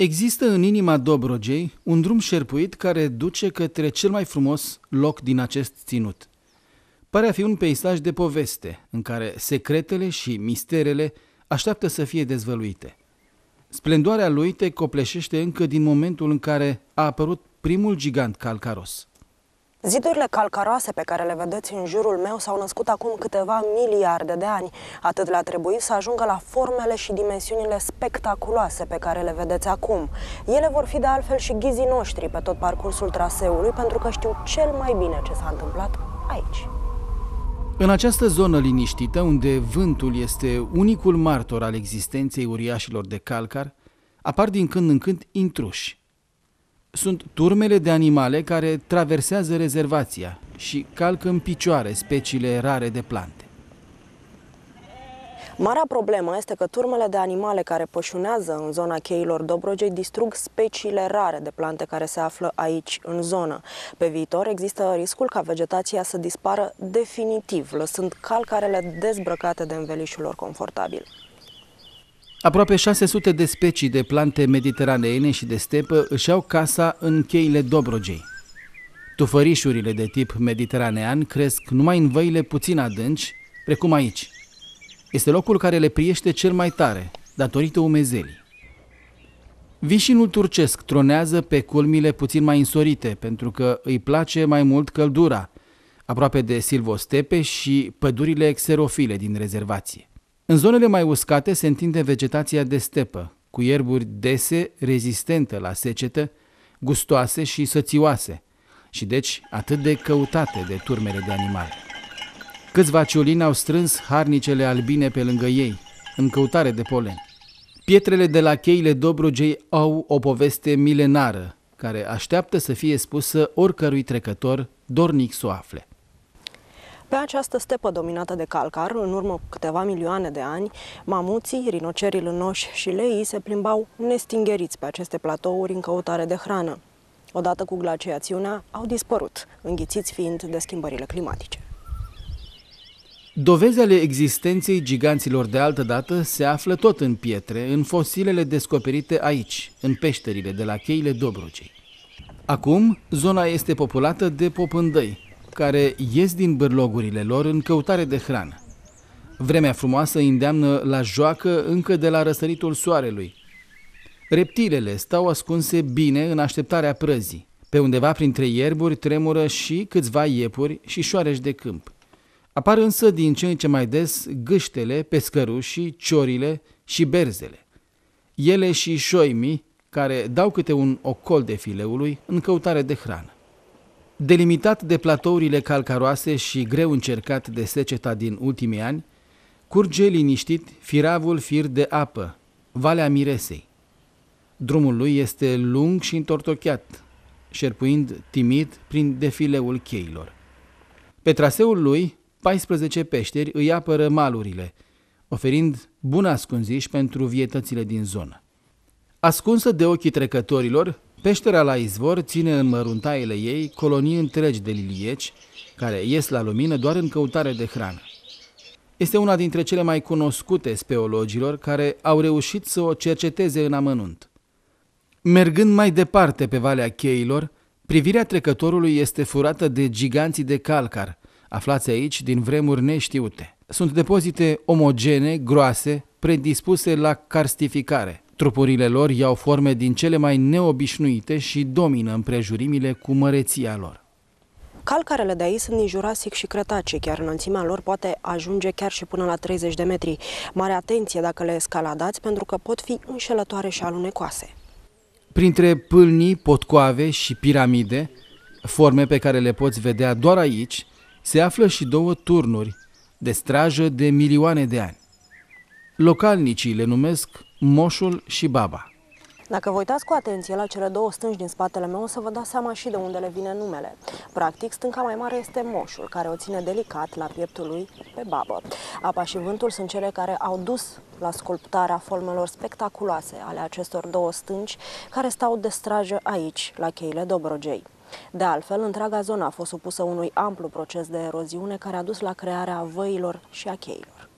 Există în inima Dobrogei un drum șerpuit care duce către cel mai frumos loc din acest ținut. Pare a fi un peisaj de poveste, în care secretele și misterele așteaptă să fie dezvăluite. Splendoarea lui te copleșește încă din momentul în care a apărut primul gigant calcaros. Zidurile calcaroase pe care le vedeți în jurul meu s-au născut acum câteva miliarde de ani. Atât le-a trebuit să ajungă la formele și dimensiunile spectaculoase pe care le vedeți acum. Ele vor fi de altfel și ghizii noștri pe tot parcursul traseului, pentru că știu cel mai bine ce s-a întâmplat aici. În această zonă liniștită, unde vântul este unicul martor al existenței uriașilor de calcar, apar din când în când intruși. Sunt turmele de animale care traversează rezervația și calcă în picioare speciile rare de plante. Marea problemă este că turmele de animale care pășunează în zona cheilor Dobrogei distrug speciile rare de plante care se află aici, în zonă. Pe viitor există riscul ca vegetația să dispară definitiv, lăsând calcarele dezbrăcate de învelișul lor confortabil. Aproape 600 de specii de plante mediteraneene și de stepă își au casa în cheile Dobrogei. Tufărișurile de tip mediteranean cresc numai în văile puțin adânci, precum aici. Este locul care le priește cel mai tare, datorită umezelii. Vișinul turcesc tronează pe culmile puțin mai însorite, pentru că îi place mai mult căldura, aproape de silvostepe și pădurile xerofile din rezervație. În zonele mai uscate se întinde vegetația de stepă, cu ierburi dese, rezistente la secetă, gustoase și sățioase, și deci atât de căutate de turmele de animale. Câțiva ciulini au strâns harnicele albine pe lângă ei, în căutare de polen. Pietrele de la cheile Dobrogei au o poveste milenară, care așteaptă să fie spusă oricărui trecător dornic să o afle. Pe această stepă dominată de calcar, în urmă cu câteva milioane de ani, mamuții, rinocerii lânoși și leii se plimbau nestingheriți pe aceste platouri în căutare de hrană. Odată cu glaciațiunea, au dispărut, înghițiți fiind de schimbările climatice. Dovezi ale existenței giganților de altădată se află tot în pietre, în fosilele descoperite aici, în peșterile de la cheile Dobrogei. Acum, zona este populată de popândăi, care ies din bârlogurile lor în căutare de hrană. Vremea frumoasă îi îndeamnă la joacă încă de la răsăritul soarelui. Reptilele stau ascunse bine în așteptarea prăzii. Pe undeva printre ierburi tremură și câțiva iepuri și șoareci de câmp. Apar însă din ce în ce mai des gâștele, pescărușii, ciorile și berzele. Ele și șoimii, care dau câte un ocol de fileului în căutare de hrană. Delimitat de platourile calcaroase și greu încercat de seceta din ultimii ani, curge liniștit firavul fir de apă, Valea Miresei. Drumul lui este lung și întortocheat, șerpuind timid prin defileul cheilor. Pe traseul lui, 14 peșteri îi apără malurile, oferind bun ascunziș pentru vietățile din zonă. Ascunsă de ochii trecătorilor, peștera la izvor ține în măruntaiele ei colonii întregi de lilieci, care ies la lumină doar în căutare de hrană. Este una dintre cele mai cunoscute speologilor care au reușit să o cerceteze în amănunt. Mergând mai departe pe Valea Cheilor, privirea trecătorului este furată de giganții de calcar, aflați aici din vremuri neștiute. Sunt depozite omogene, groase, predispuse la karstificare. Trupurile lor iau forme din cele mai neobișnuite și domină împrejurimile cu măreția lor. Calcarele de aici sunt din Jurasic și Cretace, chiar înălțimea lor poate ajunge chiar și până la 30 de metri. Mare atenție dacă le escaladați, pentru că pot fi înșelătoare și alunecoase. Printre pâlnii, potcoave și piramide, forme pe care le poți vedea doar aici, se află și două turnuri de strajă de milioane de ani. Localnicii le numesc Moșul și Baba. Dacă vă uitați cu atenție la cele două stânci din spatele meu, o să vă dați seama și de unde le vine numele. Practic, stânca mai mare este Moșul, care o ține delicat la pieptul lui pe Babă. Apa și vântul sunt cele care au dus la sculptarea formelor spectaculoase ale acestor două stânci, care stau de strajă aici, la cheile Dobrogei. De altfel, întreaga zonă a fost supusă unui amplu proces de eroziune care a dus la crearea văilor și a cheilor.